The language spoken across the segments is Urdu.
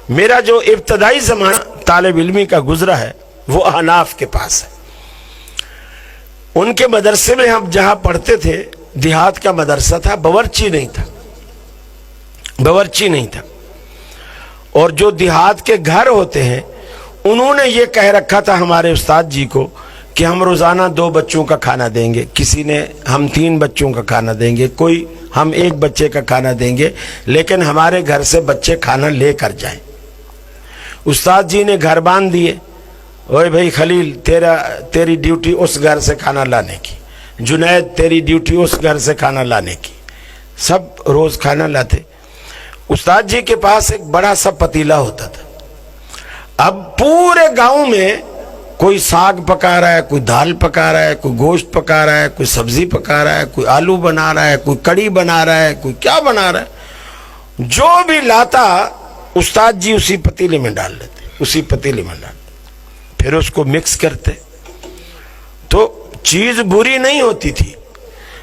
میرا جو ابتدائی زمانہ طالب علمی کا گزرا ہے وہ احناف کے پاس ہے. ان کے مدرسے میں ہم جہاں پڑھتے تھے دیہات کا مدرسہ تھا, باورچی نہیں تھا. اور جو دیہات کے گھر ہوتے ہیں انہوں نے یہ کہہ رکھا تھا ہمارے استاد جی کو کہ ہم روزانہ 2 بچوں کا کھانا دیں گے, کسی نے ہم 3 بچوں کا کھانا دیں گے, کوئی ہم 1 بچے کا کھانا دیں گے, لیکن ہمارے گھر سے بچے کھانا لے کر جائیں. استاد جی نے گھر باندھ دیے, اوے بھائی خلیل تیری ڈیوٹی اس گھر سے کھانا لانے کی, جنید تیری ڈیوٹی اس گھر سے کھانا لانے کی. سب روز کھانا لاتے. استاد جی کے پاس ایک بڑا سا پتیلا ہوتا تھا. اب پورے گاؤں میں کوئی ساگ پکا رہا ہے, کوئی دال پکا رہا ہے, کوئی گوشت پکا رہا ہے, کوئی سبزی پکا رہا ہے, کوئی آلو بنا رہا ہے, کوئی کڑی بنا رہا ہے, کوئی کیا بنا رہا ہے. جو بھی لاتا استاد جی اسی پتیلے میں ڈال دیتے, پھر اس کو مکس کرتے. تو چیز بری نہیں ہوتی تھی,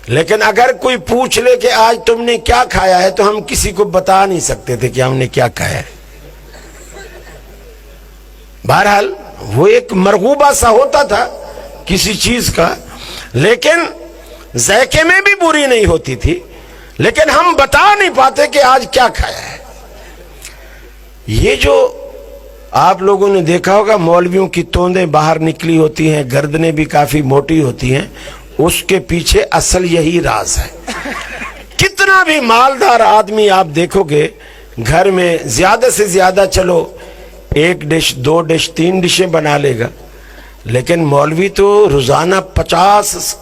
لیکن اگر کوئی پوچھ لے کہ آج تم نے کیا کھایا ہے تو ہم کسی کو بتا نہیں سکتے تھے کہ ہم نے کیا کھایا ہے. بہرحال وہ ایک مرغوبہ سا ہوتا تھا کسی چیز کا, لیکن ذائقے میں بھی بری نہیں ہوتی تھی, لیکن ہم بتا نہیں پاتے کہ آج کیا کھایا ہے. یہ جو آپ لوگوں نے دیکھا ہوگا مولویوں کی توندیں باہر نکلی ہوتی ہیں, گردنیں بھی کافی موٹی ہوتی ہیں, اس کے پیچھے اصل یہی راز ہے. کتنا بھی مالدار آدمی آپ دیکھو گے گھر میں زیادہ سے زیادہ چلو 1 ڈش 2 ڈش 3 ڈشیں بنا لے گا, لیکن مولوی تو روزانہ 50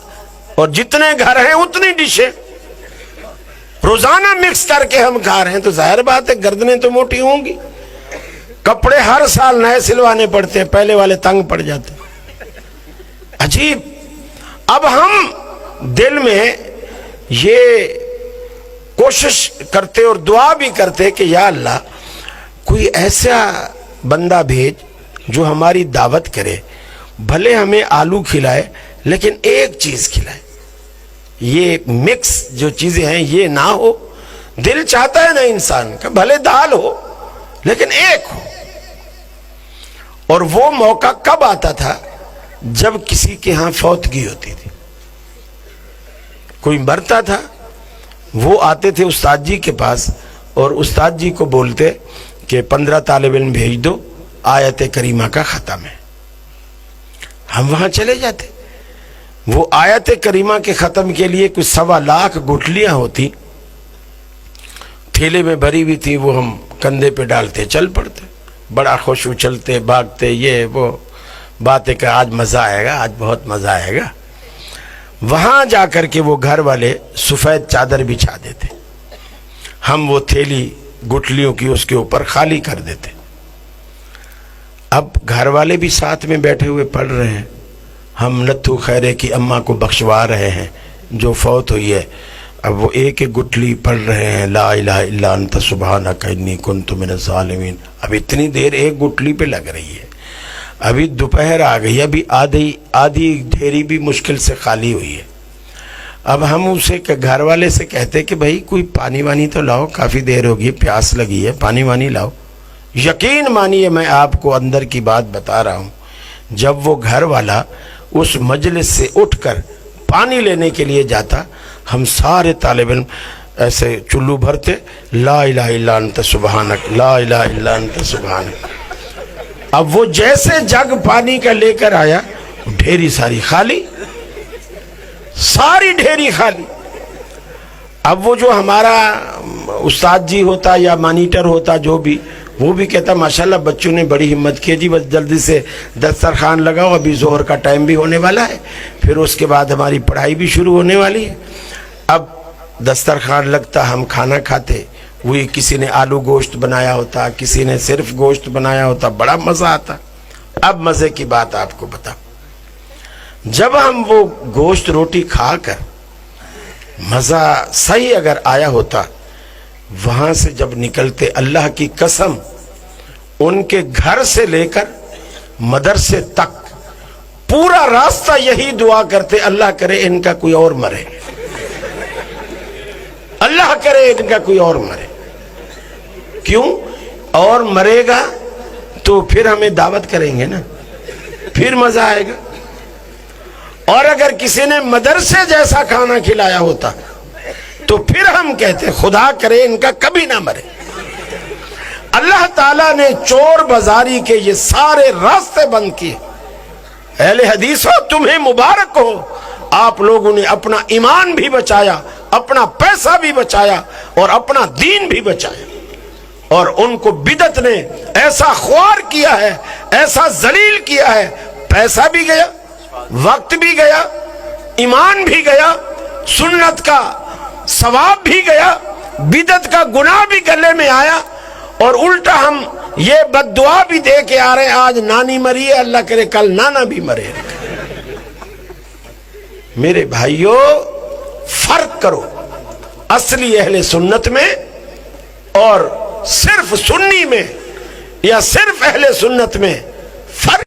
اور جتنے گھر ہیں اتنی ڈشیں روزانہ مکس کر کے ہم کھا رہے ہیں. تو ظاہر بات ہے گردنیں تو موٹی ہوں گی. کپڑے ہر سال نئے سلوانے پڑتے ہیں, پہلے والے تنگ پڑ جاتے ہیں. عجیب. اب ہم دل میں یہ کوشش کرتے اور دعا بھی کرتے کہ یا اللہ کوئی ایسا بندہ بھیج جو ہماری دعوت کرے, بھلے ہمیں آلو کھلائے لیکن ایک چیز کھلائے. یہ مکس جو چیزیں ہیں یہ نہ ہو. دل چاہتا ہے نا انسان کا بھلے دال ہو لیکن ایک ہو. اور وہ موقع کب آتا تھا جب کسی کے ہاں فوتگی ہوتی تھی, کوئی مرتا تھا, وہ آتے تھے استاد جی کے پاس اور استاد جی کو بولتے کہ 15 طالب علم بھیج دو, آیت کریمہ کا ختم ہے. ہم وہاں چلے جاتے. وہ آیت کریمہ کے ختم کے لیے کچھ 1.25 لاکھ گٹھلیاں ہوتی, تھیلے میں بھری ہوئی تھی, وہ ہم کندھے پہ ڈالتے چل پڑتے, بڑا خوش اچھلتے بھاگتے. یہ وہ باتیں کہ آج مزہ آئے گا, آج بہت مزہ آئے گا. وہاں جا کر کے وہ گھر والے سفید چادر بچھا دیتے, ہم وہ تھیلی گٹھلیوں کی اس کے اوپر خالی کر دیتے. اب گھر والے بھی ساتھ میں بیٹھے ہوئے پڑھ رہے ہیں, ہم نتھو خیرے کی اماں کو بخشوا رہے ہیں جو فوت ہوئی ہے. اب وہ ایک گٹھلی پڑھ رہے ہیں, لا الہ الا انت سبحانک انی کنت من الظالمین. اب اتنی دیر ایک گٹھلی پہ لگ رہی ہے, ابھی دوپہر آ گئی, ابھی آدھی ڈھیری بھی مشکل سے خالی ہوئی ہے. اب ہم اسے گھر والے سے کہتے کہ بھائی کوئی پانی وانی تو لاؤ, کافی دیر ہوگی, پیاس لگی ہے, پانی وانی لاؤ. یقین مانیے میں آپ کو اندر کی بات بتا رہا ہوں, جب وہ گھر والا اس مجلس سے اٹھ کر پانی لینے کے لیے جاتا, ہم سارے طالب علم ایسے چلو بھرتے, لا الہ الا انت سبحانک, لا الہ الا انت سبحانک. اب وہ جیسے جگ پانی کا لے کر آیا, ڈھیری ساری خالی, ساری ڈھیری خالی. اب وہ جو ہمارا استاد جی ہوتا یا مانیٹر ہوتا جو بھی, وہ بھی کہتا ماشاءاللہ بچوں نے بڑی ہمت کی جی, بس جلدی سے دسترخوان لگاؤ, ابھی ظہر کا ٹائم بھی ہونے والا ہے, پھر اس کے بعد ہماری پڑھائی بھی شروع ہونے والی ہے. اب دسترخوان لگتا, ہم کھانا کھاتے, وہی کسی نے آلو گوشت بنایا ہوتا, کسی نے صرف گوشت بنایا ہوتا, بڑا مزہ آتا. اب مزے کی بات آپ کو بتاؤں, جب ہم وہ گوشت روٹی کھا کر مزہ صحیح اگر آیا ہوتا, وہاں سے جب نکلتے, اللہ کی قسم ان کے گھر سے لے کر مدرسے تک پورا راستہ یہی دعا کرتے, اللہ کرے ان کا کوئی اور مرے, اللہ کرے ان کا کوئی اور مرے. کیوں اور مرے گا تو پھر ہمیں دعوت کریں گے نا، پھر مزہ آئے گا۔ اور اگر کسی نے مدرسے جیسا کھانا کھلایا ہوتا تو پھر ہم کہتے خدا کرے ان کا کبھی نہ مرے۔ اللہ تعالیٰ نے چور بازاری کے یہ سارے راستے بند کیے۔ اہل حدیث ہو تمہیں مبارک ہو، آپ لوگوں نے اپنا ایمان بھی بچایا، اپنا پیسہ بھی بچایا اور اپنا دین بھی بچایا۔ اور ان کو بدعت نے ایسا خوار کیا ہے، ایسا ذلیل کیا ہے، پیسہ بھی گیا، وقت بھی گیا، ایمان بھی گیا، سنت کا ثواب بھی گیا، بدعت کا گناہ بھی گلے میں آیا، اور الٹا ہم یہ بد دعا بھی دے کے آ رہے ہیں آج نانی مری ہے، اللہ کرے کل نانا بھی مرے۔ میرے بھائیوں، فرق کرو اصلی اہل سنت میں اور صرف سنی میں یا صرف اہل سنت میں، فرق